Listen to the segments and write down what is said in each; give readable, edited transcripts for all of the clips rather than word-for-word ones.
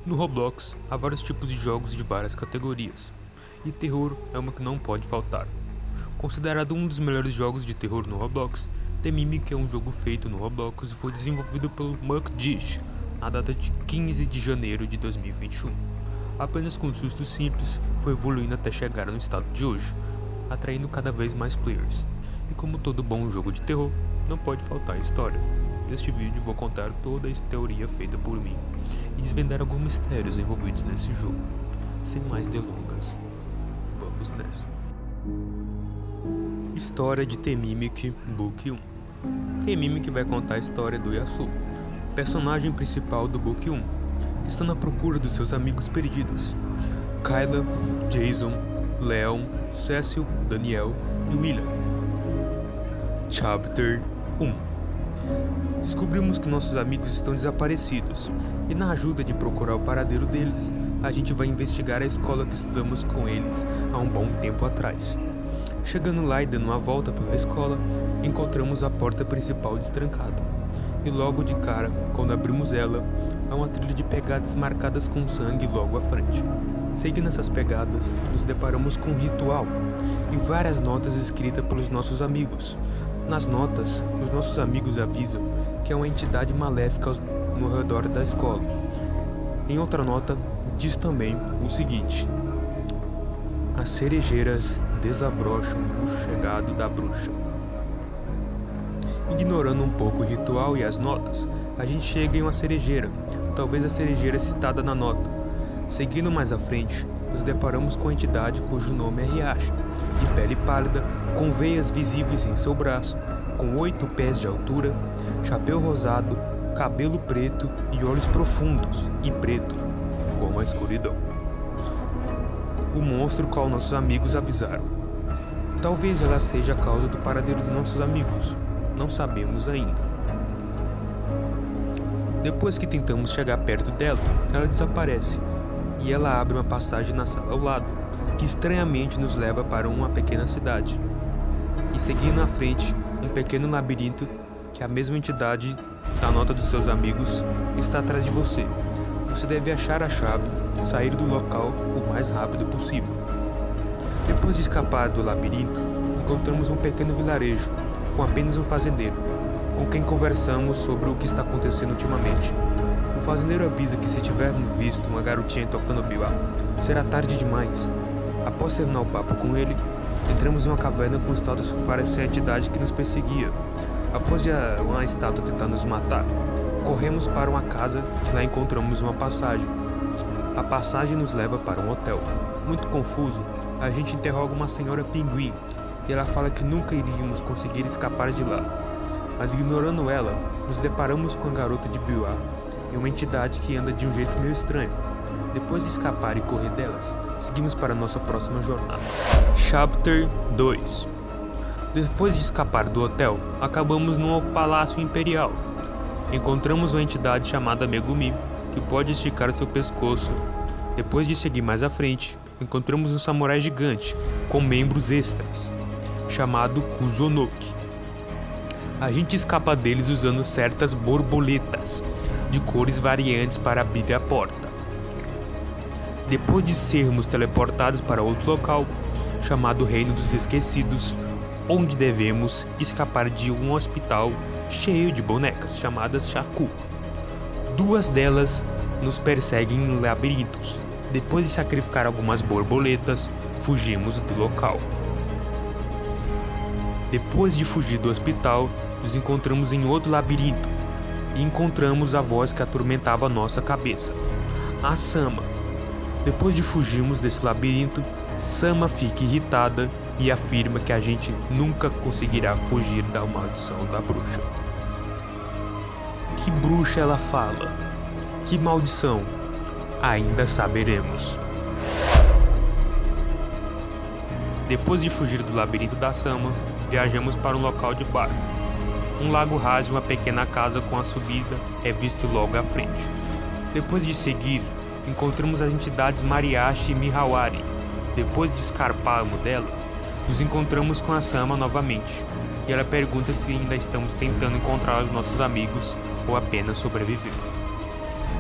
No Roblox, há vários tipos de jogos de várias categorias, e terror é uma que não pode faltar. Considerado um dos melhores jogos de terror no Roblox, The Mimic é um jogo feito no Roblox e foi desenvolvido pelo Muckdish na data de 15 de janeiro de 2021. Apenas com sustos simples, foi evoluindo até chegar no estado de hoje, atraindo cada vez mais players. E como todo bom jogo de terror, não pode faltar história. Neste vídeo vou contar toda a teoria feita por mim e desvendar alguns mistérios envolvidos nesse jogo. Sem mais delongas, vamos nessa. História de The Mimic Book 1. The Mimic vai contar a história do Yasu, personagem principal do Book 1, que está na procura dos seus amigos perdidos, Kyla, Jason, Leon, Cecil, Daniel e William. Chapter 1. Descobrimos que nossos amigos estão desaparecidos, e na ajuda de procurar o paradeiro deles, a gente vai investigar a escola que estudamos com eles há um bom tempo atrás. Chegando lá e dando uma volta pela escola, encontramos a porta principal destrancada. E logo de cara, quando abrimos ela, há uma trilha de pegadas marcadas com sangue logo à frente. Seguindo essas pegadas, nos deparamos com um ritual e várias notas escritas pelos nossos amigos. Nas notas, os nossos amigos avisam que é uma entidade maléfica no redor da escola. Em outra nota, diz também o seguinte: as cerejeiras desabrocham no chegado da bruxa. Ignorando um pouco o ritual e as notas, a gente chega em uma cerejeira, talvez a cerejeira citada na nota. Seguindo mais à frente, nos deparamos com a entidade cujo nome é Riacha, de pele pálida, com veias visíveis em seu braço, com 8 pés de altura, chapéu rosado, cabelo preto e olhos profundos e preto, como a escuridão. O monstro qual nossos amigos avisaram. Talvez ela seja a causa do paradeiro dos nossos amigos, não sabemos ainda. Depois que tentamos chegar perto dela, ela desaparece, e ela abre uma passagem na sala ao lado, que estranhamente nos leva para uma pequena cidade. E seguindo à frente, um pequeno labirinto que a mesma entidade da nota dos seus amigos está atrás de você. Você deve achar a chave e sair do local o mais rápido possível. Depois de escapar do labirinto, encontramos um pequeno vilarejo com apenas um fazendeiro, com quem conversamos sobre o que está acontecendo ultimamente. O fazendeiro avisa que se tivermos visto uma garotinha tocando biwa, será tarde demais. Após terminar o papo com ele, entramos em uma caverna com estátuas que parecem a entidade que nos perseguia. Após de uma estátua tentar nos matar, corremos para uma casa e lá encontramos uma passagem. A passagem nos leva para um hotel. Muito confuso, a gente interroga uma senhora pinguim e ela fala que nunca iríamos conseguir escapar de lá. Mas ignorando ela, nos deparamos com a garota de biwa e uma entidade que anda de um jeito meio estranho. Depois de escapar e correr delas, seguimos para nossa próxima jornada. Chapter 2. Depois de escapar do hotel, acabamos num palácio imperial. Encontramos uma entidade chamada Megumi, que pode esticar seu pescoço. Depois de seguir mais à frente, encontramos um samurai gigante, com membros extras, chamado Kuzonoki. A gente escapa deles usando certas borboletas, de cores variantes para abrir a porta. Depois de sermos teleportados para outro local, chamado Reino dos Esquecidos, onde devemos escapar de um hospital cheio de bonecas chamadas Shaku. 2 delas nos perseguem em labirintos. Depois de sacrificar algumas borboletas, fugimos do local. Depois de fugir do hospital, nos encontramos em outro labirinto e encontramos a voz que atormentava nossa cabeça, a Sama. Depois de fugirmos desse labirinto, Sama fica irritada e afirma que a gente nunca conseguirá fugir da maldição da bruxa. Que bruxa ela fala? Que maldição? Ainda saberemos. Depois de fugir do labirinto da Sama, viajamos para um local de barco. Um lago raso e uma pequena casa com a subida é visto logo à frente. Depois de seguir, encontramos as entidades Mariachi e Mihawari. Depois de escarparmos dela, nos encontramos com a Sama novamente, e ela pergunta se ainda estamos tentando encontrar os nossos amigos ou apenas sobreviver.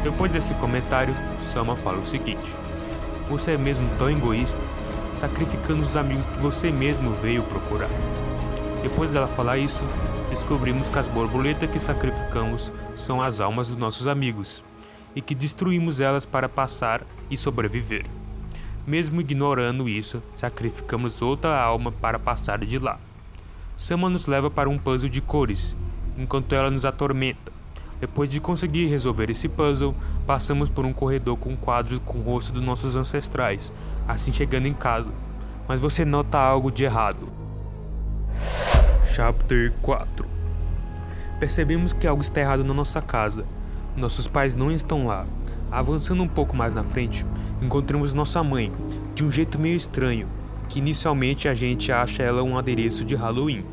Depois desse comentário, Sama fala o seguinte: você é mesmo tão egoísta, sacrificando os amigos que você mesmo veio procurar. Depois dela falar isso, descobrimos que as borboletas que sacrificamos são as almas dos nossos amigos, e que destruímos elas para passar e sobreviver. Mesmo ignorando isso, sacrificamos outra alma para passar de lá. Sama nos leva para um puzzle de cores, enquanto ela nos atormenta. Depois de conseguir resolver esse puzzle, passamos por um corredor com quadros com o rosto dos nossos ancestrais, assim chegando em casa. Mas você nota algo de errado. Chapter 4. Percebemos que algo está errado na nossa casa. Nossos pais não estão lá. Avançando um pouco mais na frente, encontramos nossa mãe, de um jeito meio estranho, que inicialmente a gente acha ela um adereço de Halloween.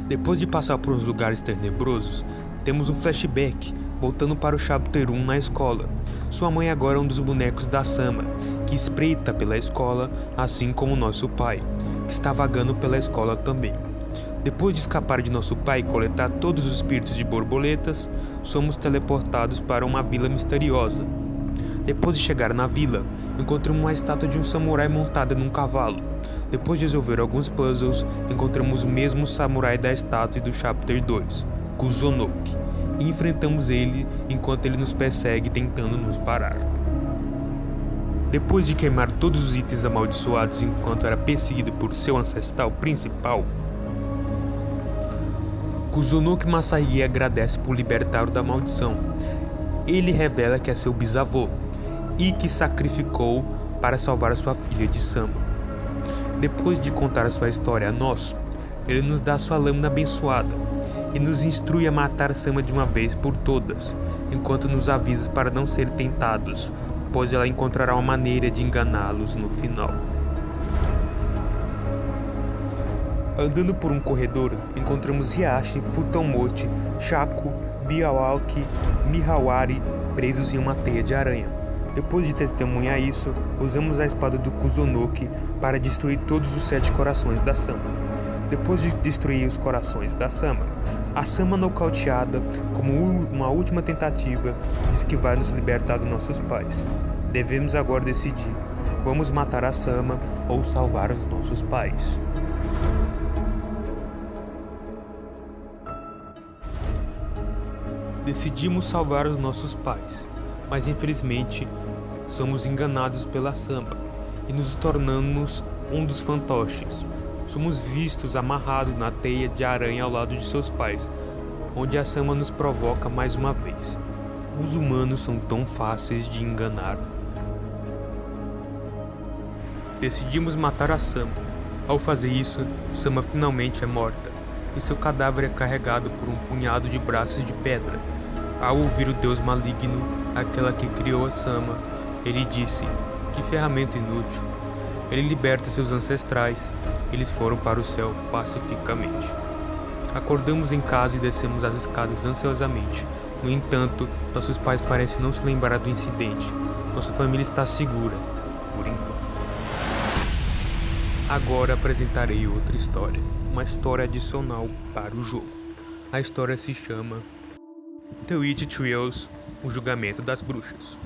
Depois de passar por uns lugares tenebrosos, temos um flashback, voltando para o Chapter 1 na escola. Sua mãe agora é um dos bonecos da Sama, que espreita pela escola, assim como nosso pai, que está vagando pela escola também. Depois de escapar de nosso pai e coletar todos os espíritos de borboletas, somos teleportados para uma vila misteriosa. Depois de chegar na vila, encontramos uma estátua de um samurai montada num cavalo. Depois de resolver alguns puzzles, encontramos o mesmo samurai da estátua e do Chapter 2, Kuzonoki, e enfrentamos ele enquanto ele nos persegue tentando nos parar. Depois de queimar todos os itens amaldiçoados enquanto era perseguido por seu ancestral principal, Kuzonoki Masahige agradece por libertar-o da maldição. Ele revela que é seu bisavô e que sacrificou para salvar sua filha de Sama. Depois de contar sua história a nós, ele nos dá sua lâmina abençoada e nos instrui a matar Sama de uma vez por todas, enquanto nos avisa para não serem tentados, pois ela encontrará uma maneira de enganá-los no final. Andando por um corredor, encontramos Hiashi, Futomochi, Shaku, Biawaki, Mihawari presos em uma teia de aranha. Depois de testemunhar isso, usamos a espada do Kuzonoki para destruir todos os 7 corações da Sama. Depois de destruir os corações da Sama, a Sama nocauteada, como uma última tentativa, diz que vai nos libertar dos nossos pais. Devemos agora decidir: vamos matar a Sama ou salvar os nossos pais? Decidimos salvar os nossos pais, mas infelizmente somos enganados pela Sama e nos tornamos um dos fantoches. Somos vistos amarrados na teia de aranha ao lado de seus pais, onde a Sama nos provoca mais uma vez. Os humanos são tão fáceis de enganar. Decidimos matar a Sama. Ao fazer isso, Sama finalmente é morta, e seu cadáver é carregado por um punhado de braços de pedra. Ao ouvir o deus maligno, aquela que criou a Sama, ele disse: que ferramenta inútil. Ele liberta seus ancestrais. Eles foram para o céu pacificamente. Acordamos em casa e descemos as escadas ansiosamente. No entanto, nossos pais parecem não se lembrar do incidente. Nossa família está segura, por enquanto. Agora apresentarei outra história, uma história adicional para o jogo. A história se chama The Witch Trials, o julgamento das bruxas.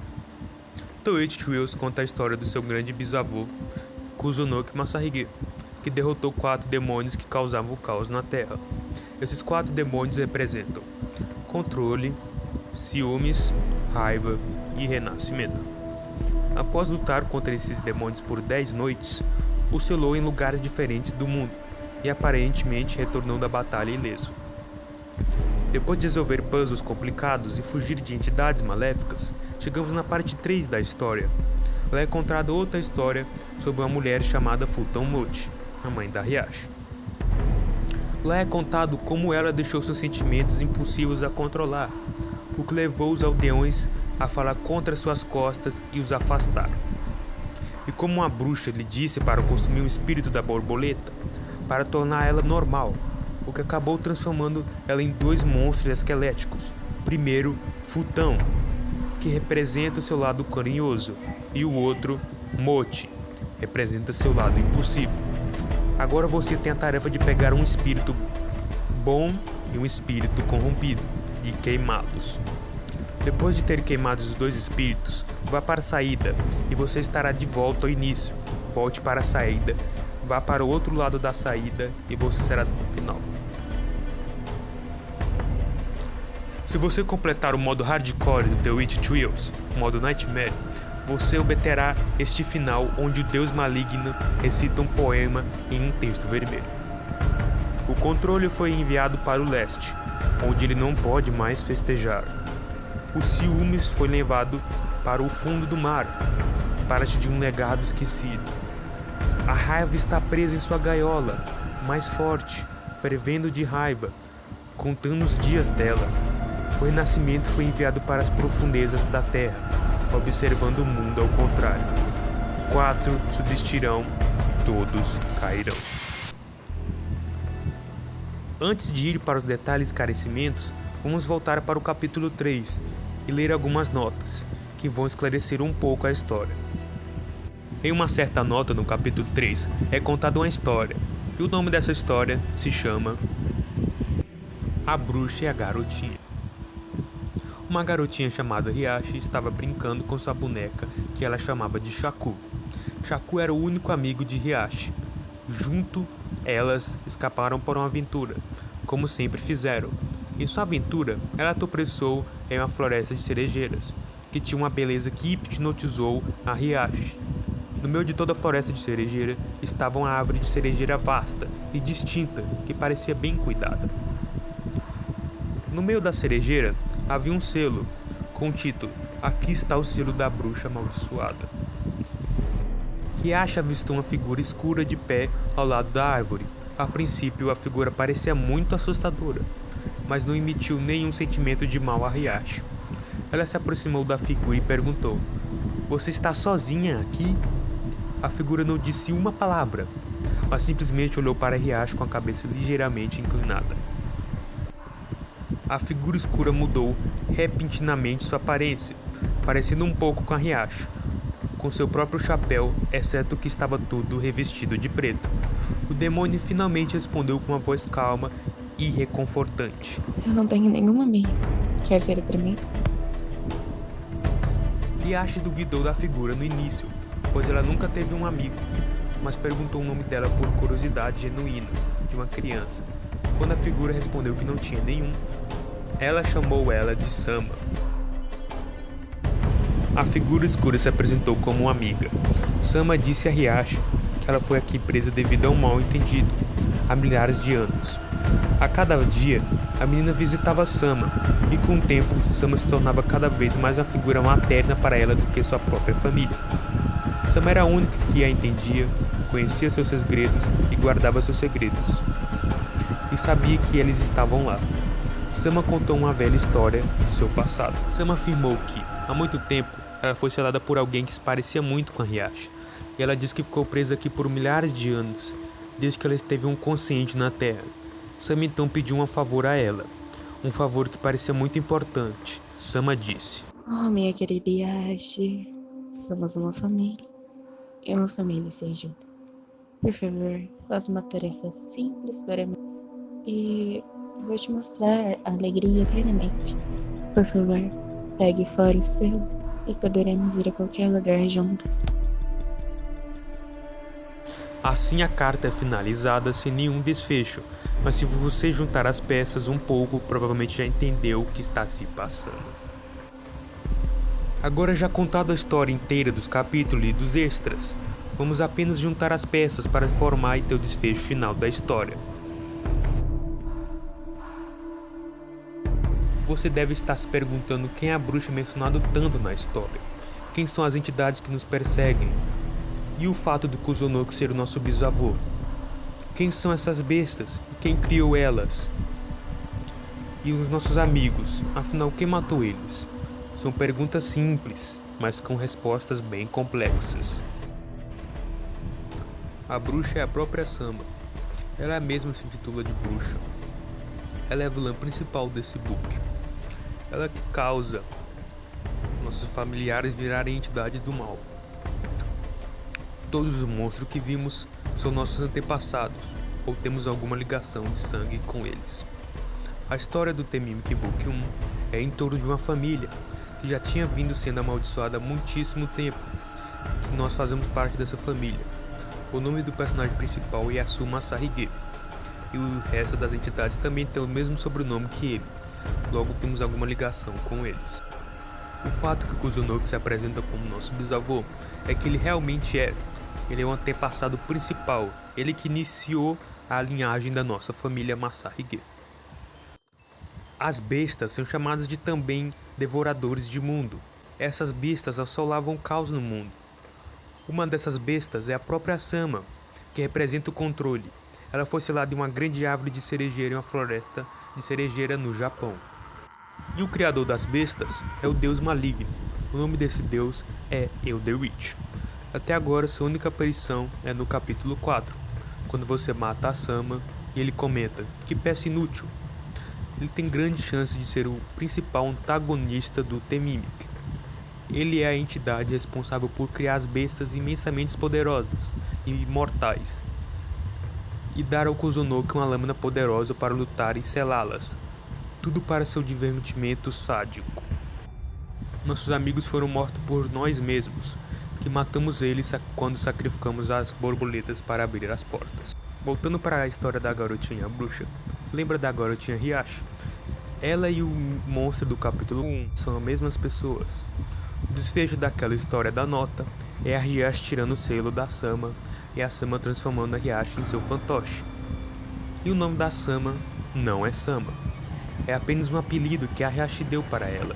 The Witch Trials conta a história do seu grande bisavô, Kuzonoki Masahige, que derrotou 4 demônios que causavam o caos na Terra. Esses 4 demônios representam controle, ciúmes, raiva e renascimento. Após lutar contra esses demônios por 10 noites, oscilou em lugares diferentes do mundo e aparentemente retornou da batalha ileso. Depois de resolver puzzles complicados e fugir de entidades maléficas, chegamos na parte 3 da história. Lá é contada outra história sobre uma mulher chamada Futomochi, a mãe da Hiashi. Lá é contado como ela deixou seus sentimentos impossíveis a controlar, o que levou os aldeões a falar contra suas costas e os afastar. E como uma bruxa lhe disse para consumir o espírito da borboleta, para tornar ela normal, o que acabou transformando ela em 2 monstros esqueléticos. Primeiro, Futão, que representa o seu lado carinhoso, e o outro, Mochi, representa seu lado impulsivo. Agora você tem a tarefa de pegar um espírito bom e um espírito corrompido e queimá-los. Depois de ter queimado os 2 espíritos, vá para a saída e você estará de volta ao início. Volte para a saída, vá para o outro lado da saída e você será no final. Se você completar o modo hardcore do The Witch Trials, o modo Nightmare, você obterá este final onde o deus maligno recita um poema em um texto vermelho. O controle foi enviado para o leste, onde ele não pode mais festejar. O ciúmes foi levado para o fundo do mar, parte de um legado esquecido. A raiva está presa em sua gaiola, mais forte, fervendo de raiva, contando os dias dela. O renascimento foi enviado para as profundezas da terra, observando o mundo ao contrário. 4 subsistirão, todos cairão. Antes de ir para os detalhes e esclarecimentos, vamos voltar para o capítulo 3 e ler algumas notas, que vão esclarecer um pouco a história. Em uma certa nota no capítulo 3 é contada uma história, e o nome dessa história se chama A Bruxa e a Garotinha. Uma garotinha chamada Hiashi estava brincando com sua boneca, que ela chamava de Shaku. Shaku era o único amigo de Hiashi. Junto, elas escaparam para uma aventura, como sempre fizeram. Em sua aventura, ela tropeçou em uma floresta de cerejeiras, que tinha uma beleza que hipnotizou a Hiashi. No meio de toda a floresta de cerejeira estava uma árvore de cerejeira vasta e distinta, que parecia bem cuidada. No meio da cerejeira havia um selo, com o título Aqui está o selo da bruxa amaldiçoada. Hiashi avistou uma figura escura de pé ao lado da árvore. A princípio, a figura parecia muito assustadora, mas não emitiu nenhum sentimento de mal a Hiashi. Ela se aproximou da figura e perguntou: "Você está sozinha aqui?" A figura não disse uma palavra, mas simplesmente olhou para Hiashi com a cabeça ligeiramente inclinada. A figura escura mudou repentinamente sua aparência, parecendo um pouco com a Hiashi, com seu próprio chapéu, exceto que estava tudo revestido de preto. O demônio finalmente respondeu com uma voz calma e reconfortante: Eu não tenho nenhuma amiga. Quer ser a primeira? Hiashi duvidou da figura no início, pois ela nunca teve um amigo, mas perguntou o nome dela por curiosidade genuína de uma criança. Quando a figura respondeu que não tinha nenhum, ela chamou ela de Sama. A figura escura se apresentou como uma amiga. Sama disse a Hiashi que ela foi aqui presa devido a um mal-entendido, há milhares de anos. A cada dia, a menina visitava Sama, e com o tempo, Sama se tornava cada vez mais uma figura materna para ela do que sua própria família. Sama era a única que a entendia, conhecia seus segredos e guardava seus segredos. E sabia que eles estavam lá. Sama contou uma velha história de seu passado. Sama afirmou que, há muito tempo, ela foi selada por alguém que se parecia muito com a Hiashi. E ela disse que ficou presa aqui por milhares de anos, desde que ela esteve inconsciente na Terra. Sama então pediu um favor a ela. Um favor que parecia muito importante. Sama disse: Oh, minha querida Hiashi, somos uma família. E uma família se ajuda. Por favor, faça uma tarefa simples para mim. E vou te mostrar a alegria eternamente. Por favor, pegue fora o selo e poderemos ir a qualquer lugar juntas. Assim a carta é finalizada sem nenhum desfecho, mas se você juntar as peças um pouco, provavelmente já entendeu o que está se passando. Agora já contado a história inteira dos capítulos e dos extras, vamos apenas juntar as peças para formar e ter o desfecho final da história. Você deve estar se perguntando quem é a bruxa mencionada tanto na história, quem são as entidades que nos perseguem, e o fato do Kusunoki ser o nosso bisavô. Quem são essas bestas e quem criou elas? E os nossos amigos, afinal quem matou eles? São perguntas simples, mas com respostas bem complexas. A bruxa é a própria Sama. Ela mesma se intitula de bruxa. Ela é a vilã principal desse book. Ela que causa nossos familiares virarem entidades do mal. Todos os monstros que vimos são nossos antepassados, ou temos alguma ligação de sangue com eles. A história do The Mimic Book 1 é em torno de uma família que já tinha vindo sendo amaldiçoada há muitíssimo tempo, que nós fazemos parte dessa família. O nome do personagem principal é Asuma Sahige, e o resto das entidades também tem o mesmo sobrenome que ele, logo temos alguma ligação com eles. O fato que o Kuzunoki se apresenta como nosso bisavô é que ele realmente ele é um antepassado principal, ele que iniciou a linhagem da nossa família Masahige. As bestas são chamadas de também devoradores de mundo. Essas bestas assolavam o caos no mundo. Uma dessas bestas é a própria Sama, que representa o controle. Ela foi selada em uma grande árvore de cerejeira em uma floresta de cerejeira no Japão. E o criador das bestas é o deus maligno. O nome desse deus é Elderich. Até agora, sua única aparição é no capítulo 4, quando você mata a Sama e ele comenta: que peça inútil. Ele tem grande chance de ser o principal antagonista do Temimic. Ele é a entidade responsável por criar as bestas imensamente poderosas e imortais, e dar ao Kuzunoki uma lâmina poderosa para lutar e selá-las. Tudo para seu divertimento sádico. Nossos amigos foram mortos por nós mesmos, que matamos eles quando sacrificamos as borboletas para abrir as portas. Voltando para a história da garotinha bruxa, lembra da garotinha Hiashi? Ela e o monstro do capítulo 1 são as mesmas pessoas. O desfecho daquela história da nota é a Hiashi tirando o selo da Sama e a Sama transformando a Hiashi em seu fantoche. E o nome da Sama não é Sama. É apenas um apelido que a Hiashi deu para ela.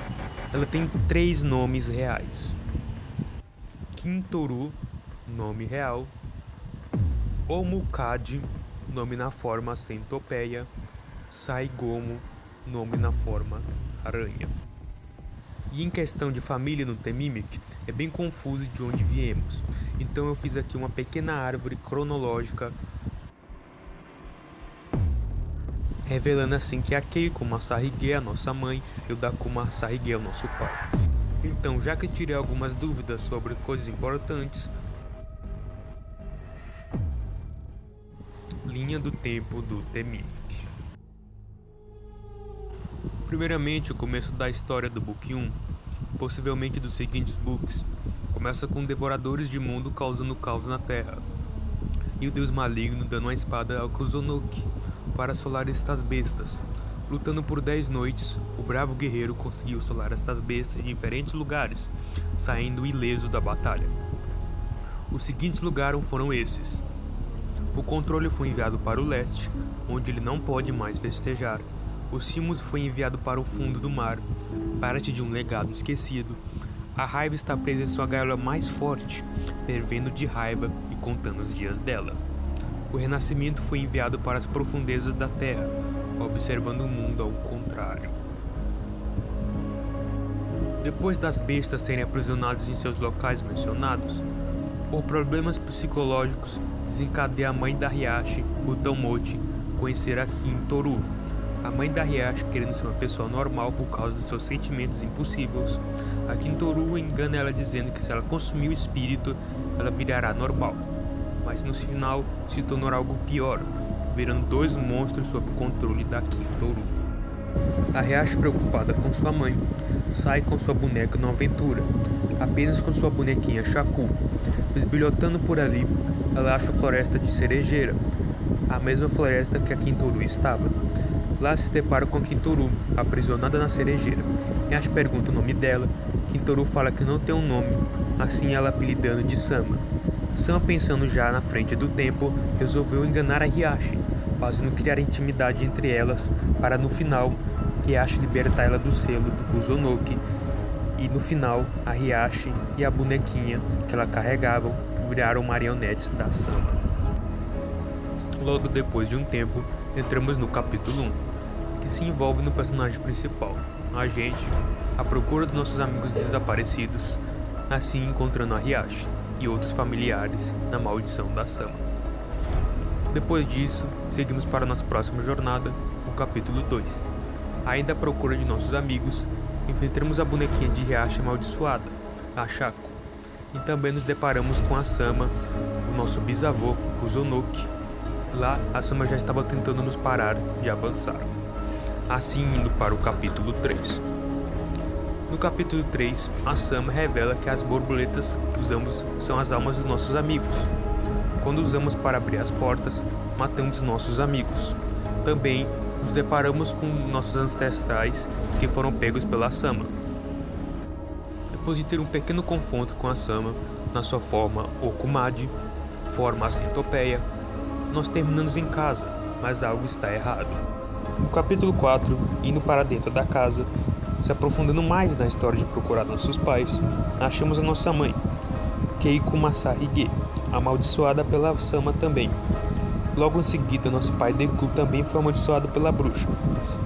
Ela tem 3 nomes reais: Kintoru, nome real; Omukade, nome na forma centopeia; Saigomo, nome na forma aranha. E em questão de família no Temimic, é bem confuso de onde viemos. Então eu fiz aqui uma pequena árvore cronológica, revelando assim que a Keiko Masahige é a nossa mãe e o Dakuma Masahige é o nosso pai. Então, já que tirei algumas dúvidas sobre coisas importantes, linha do tempo do Temimic. Primeiramente, o começo da história do Book 1, possivelmente dos seguintes books, começa com devoradores de mundo causando caos na Terra, e o deus maligno dando uma espada ao Kuzunoki para assolar estas bestas. Lutando por 10 noites, o bravo guerreiro conseguiu assolar estas bestas em diferentes lugares, saindo ileso da batalha. Os seguintes lugares foram esses: o controle foi enviado para o leste, onde ele não pode mais festejar. O Simus foi enviado para o fundo do mar, parte de um legado esquecido. A raiva está presa em sua gaiola mais forte, fervendo de raiva e contando os dias dela. O renascimento foi enviado para as profundezas da terra, observando o mundo ao contrário. Depois das bestas serem aprisionadas em seus locais mencionados, por problemas psicológicos, desencadeia a mãe da Hiashi, Futamochi, conhecer a Kintoru. A mãe da Hiashi, querendo ser uma pessoa normal por causa dos seus sentimentos impossíveis, a Kintoru engana ela dizendo que se ela consumir o espírito, ela virará normal. Mas no final se tornou algo pior, virando 2 monstros sob o controle da Kintoru. A Hiashi, preocupada com sua mãe, sai com sua boneca numa aventura, apenas com sua bonequinha Shaku. Bisbilhotando por ali, ela acha a floresta de cerejeira, a mesma floresta que a Kintoru estava. Lá se depara com a Kintoru, aprisionada na cerejeira. Hiashi pergunta o nome dela. Kintoru fala que não tem um nome, assim ela apelidando de Sama. Sama, pensando já na frente do tempo, resolveu enganar a Hiashi, fazendo criar intimidade entre elas, para no final, Hiashi libertar ela do selo do Kuzunoki, e no final, a Hiashi e a bonequinha que ela carregava viraram marionetes da Sama. Logo depois de um tempo, entramos no capítulo 1, que se envolve no personagem principal, a gente, à procura dos nossos amigos desaparecidos, assim encontrando a Hiashi e outros familiares na maldição da Sama. Depois disso, seguimos para nossa próxima jornada, o capítulo 2. Ainda à procura de nossos amigos, enfrentamos a bonequinha de Hiashi amaldiçoada, a Shako, e também nos deparamos com a Sama, o nosso bisavô, Kuzunoki. Lá, a Sama já estava tentando nos parar de avançar. Assim, indo para o capítulo 3. No capítulo 3, a Sama revela que as borboletas que usamos são as almas dos nossos amigos. Quando usamos para abrir as portas, matamos nossos amigos. Também nos deparamos com nossos ancestrais que foram pegos pela Sama. Depois de ter um pequeno confronto com a Sama, na sua forma Okumadi, forma a centopeia, nós terminamos em casa, mas algo está errado. No capítulo 4, indo para dentro da casa, se aprofundando mais na história de procurar nossos pais, achamos a nossa mãe, Keiko Masahige, amaldiçoada pela Sama também. Logo em seguida, nosso pai Deku também foi amaldiçoado pela bruxa.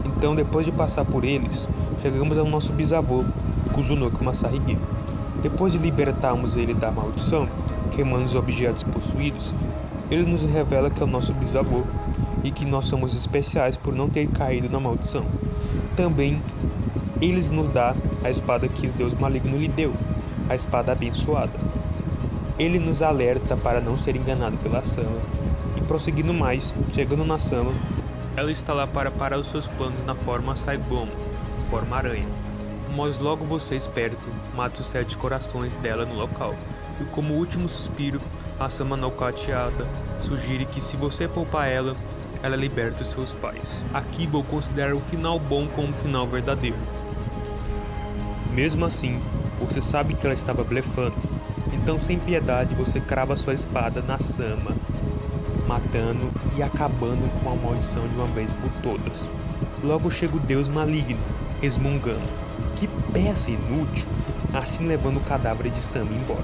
Então, depois de passar por eles, chegamos ao nosso bisavô, Kuzunoki Masahige. Depois de libertarmos ele da maldição, queimando os objetos possuídos, ele nos revela que é o nosso bisavô e que nós somos especiais por não ter caído na maldição. Também, ele nos dá a espada que o deus maligno lhe deu, a espada abençoada. Ele nos alerta para não ser enganado pela Sama. E prosseguindo mais, chegando na Sama, ela está lá para parar os seus planos na forma Saigomu, forma aranha. Mas logo vocês perto, mata os 7 corações dela no local. E como último suspiro, a Sama no Kachiata sugere que se você poupar ela liberta os seus pais. Aqui vou considerar o final bom como o final verdadeiro. Mesmo assim, você sabe que ela estava blefando. Então, sem piedade, você crava sua espada na Sama, matando e acabando com a maldição de uma vez por todas. Logo chega o deus maligno, resmungando. Que peça inútil! Assim levando o cadáver de Sama embora.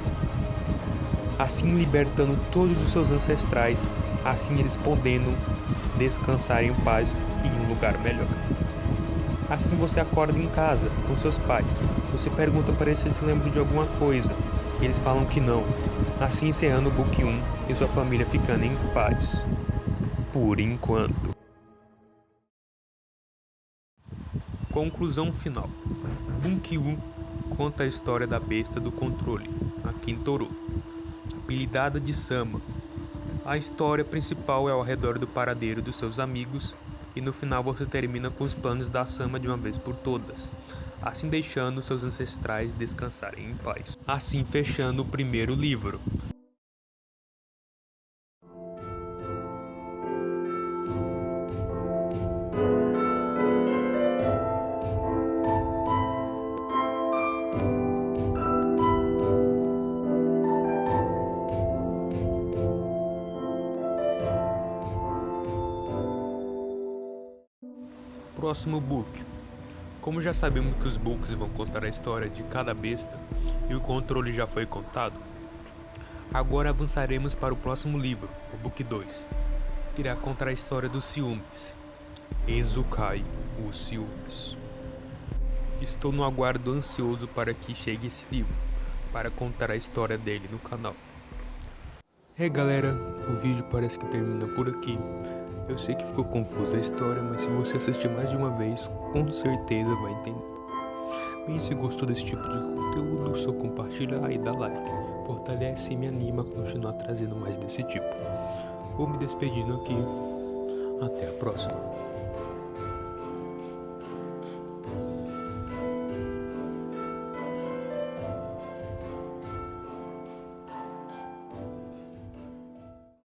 Assim libertando todos os seus ancestrais, assim eles podendo descansar em paz em um lugar melhor. Assim você acorda em casa, com seus pais. Você pergunta para eles se eles se lembram de alguma coisa. Eles falam que não. Assim encerrando o book 1 e sua família ficando em paz. Por enquanto. Conclusão final. Book 1 conta a história da besta do controle, a Kintaro, apelidada de Sama. A história principal é ao redor do paradeiro dos seus amigos, e no final você termina com os planos da Sama de uma vez por todas, assim deixando seus ancestrais descansarem em paz. Assim fechando o primeiro livro. Próximo book. Como já sabemos que os books vão contar a história de cada besta e o controle já foi contado, agora avançaremos para o próximo livro, o book 2, que irá contar a história dos ciúmes. Ezukai, os ciúmes. Estou no aguardo ansioso para que chegue esse livro, para contar a história dele no canal. Galera, o vídeo parece que termina por aqui. Eu sei que ficou confusa a história, mas se você assistir mais de uma vez, com certeza vai entender. Bem, se gostou desse tipo de conteúdo, só compartilhar e dar like. Fortalece e me anima a continuar trazendo mais desse tipo. Vou me despedindo aqui. Até a próxima.